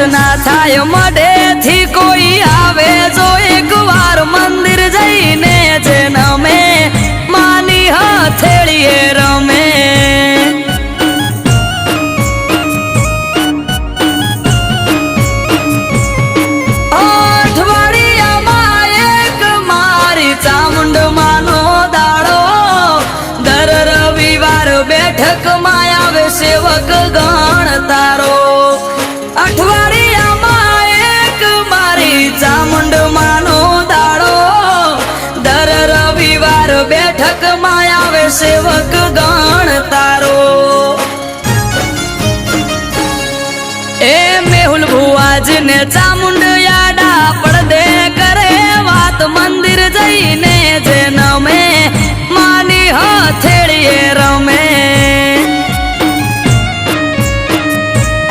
દર્શના થાય મઢે થી કોઈ આવે જો એક વાર મંદિર જઈને જે નમે માની હથેળીએ રમે અઠવાડિયામાં એક મારી ચામુંડ માનો દાડો દર રવિવાર બેઠકમાં આવે સેવક ગણ તારો અઠવાડિયામાં એક મારી ચામુંડ માનો દાડો દર રવિવાર બેઠકમાં આવે સેવક ગણ તારો એ મેહુલ ભુવાજને ચામુંડ યાડા પડદે કરે વાત મંદિર જઈને જે નમે માની હથેળીએ રમ